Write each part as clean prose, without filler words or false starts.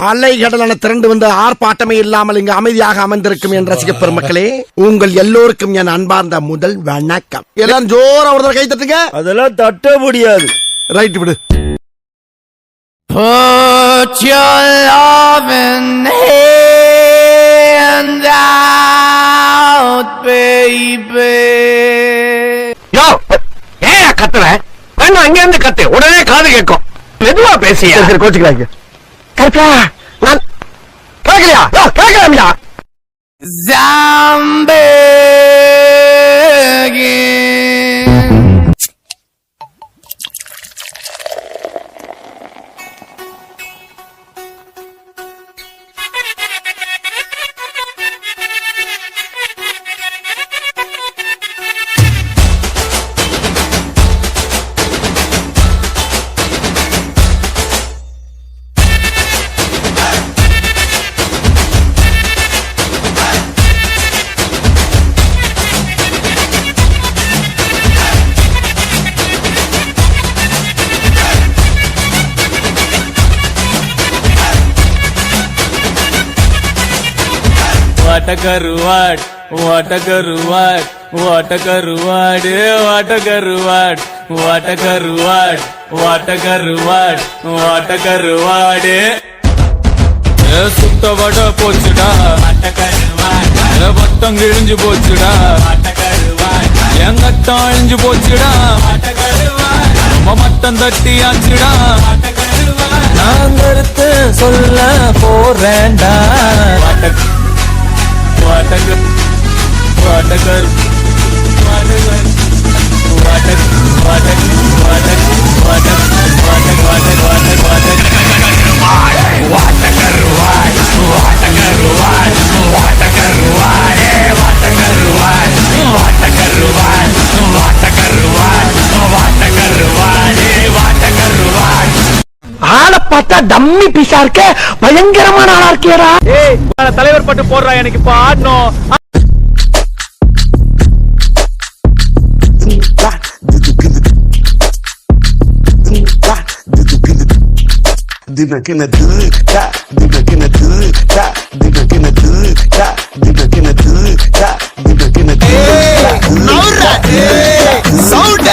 அலைகடலான திரண்டு வந்த ஆர்ப்பாட்டமே இல்லாமல் இங்கு அமைதியாக அமர்ந்திருக்கும் என் ரசிக பெருமக்களே, உங்கள் எல்லோருக்கும் என் அன்பார்ந்த முதல் வணக்கம். எல்லாம் ஜோரா ஒரு கை தட்டுங்க. அதெல்லாம் தட்ட முடியாது. ரைட் விடு. Put your loving hand out, baby. யோ, ஏன் கத்துற? வேணும் அங்க இருந்து கத்து, உடனே காது கேட்கும். மெதுவா பேசியா. கோச்சுக்கிறாங்க. கரெக்டா? நான் கேட்கலையா? கேட்கலாமியா? Zombie. What a karuvad, what a karuvad, what a karuvad, what a karuvad, what a karuvad, what a karuvad, what a karuvad. சுத்த வட போச்சுடா, வட்டம் கிழிஞ்சு போச்சுடா, எங்கட்டம் அழிஞ்சு போச்சுடா, மட்டம் தட்டியாச்சுடா, நான் கருத்து சொல்ல போறேன்டா. ஆளை பார்த்தா டம்மி பீஸா இருக்க, பயங்கரமான ஆளா இருக்கியடா. தலைவர் பட்டு போடுறா, எனக்கு இப்ப ஆடணும். Diga que na duca, diga que na duca, diga que na duca, diga que na duca, diga que na duca. Naura, sound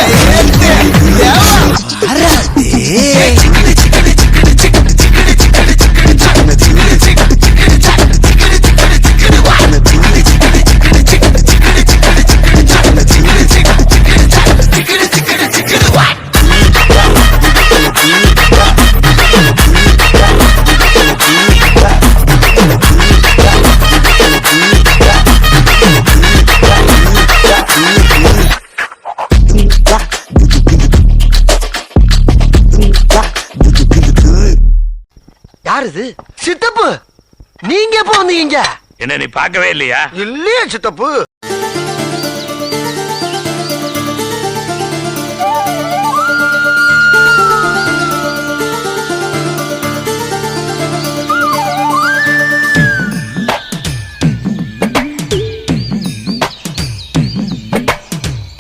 யாரு இது? சித்தப்பு, நீங்க எப்ப வந்தீங்க? என்ன நீ பார்க்கவே இல்லையா? இல்லையா சித்தப்பு?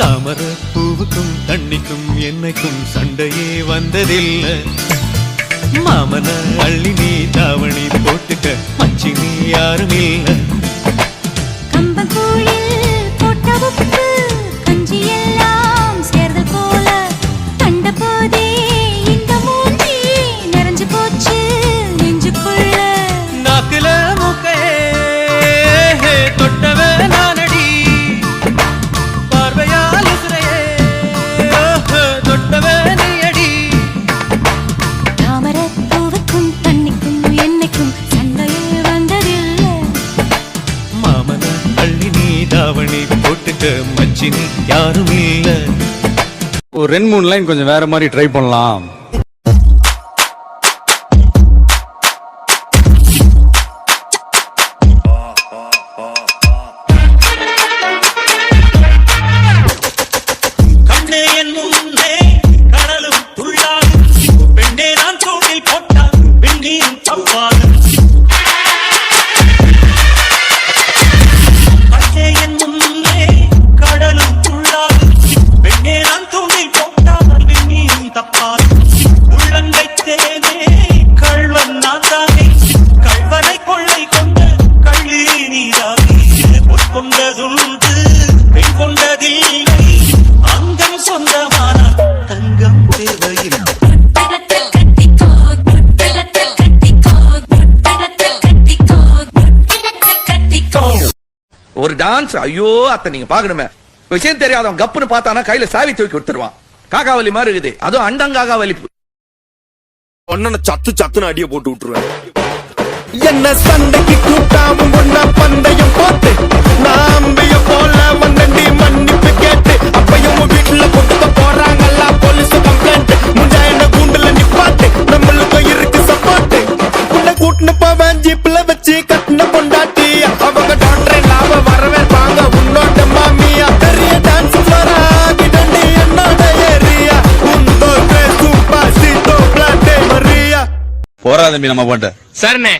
தாமர பூவுக்கும் தண்ணிக்கும் என்னைக்கும் சண்டையே வந்ததில்லை. மாமன அள்ளி நீ தாவணி போட்டுக்க மச்சி நீ யாரும் இல்ல. கம்பங்கூழில் போட்ட உப்பு கஞ்சி எல்லாம் சேர்ந்து போல கண்ட போதே இந்த மூஞ்சி நிறைஞ்சு போச்சு நெஞ்சுக்குள்ள. நாக்குல மூக்கையே தொட்டவ நானடி, பார்வையால் உசுரையே தொட்டவ நீ அடி. தாமரப்பூவுக்கும் தண்ணிக்கும் என்னைக்கும் சண்டையே வந்ததில்லை. மாமன அள்ளி நீ தாவணி போட்டுக்க மச்சி நீ யாரும் இல்ல. ஒரு 2-3 லைன் கொஞ்சம் வேற மாதிரி ட்ரை பண்ணலாம். கடலும் ஒரு டான்ஸ் ஐயோ அத்த நீங்க பாக்கணுமே. விஷயம் தெரியாதவன் கப்புன்னு பார்த்தானா கையில சாவி தூக்கி கொடுத்துருவான். காக்காவலி மாதிரி இருக்குது, அதுவும் அண்டங்காகாவலி. ஒன்னு சத்து சத்துன்னு அடிய போட்டு விட்டுருவேன். என்ன சண்டைக்கு கூட்டாம ஒன்ன பந்தயம் போட்டு நாம்பிய போல வந்தண்டி மன்னிப்பு கேட்டு அப்பயும் வீட்டுல கொடுக்க போறாங்கல்ல போலீஸ் கம்ப்ளைண்ட். முஞ்சா என்ன கூண்டுல நிப்பாட்டு, நம்மளுக்கு இருக்கு சப்போர்ட். உன்னை கூட்டுன்னு போவேன் ஜீப்ல வச்சு கட்டின பொண்டாட்டி. அவங்க டாக்டர் லாப வரவேற்பாங்க உன்னோட மாமியா. பெரிய டான்ஸ் ஃப்ளோரா கிடண்டி என்னோட ஏரியா. உந்தோ பேசும் பாசித்தோ பிளாட்டே மரியா. போறா தம்பி நம்ம போட்ட சரிண்ணே.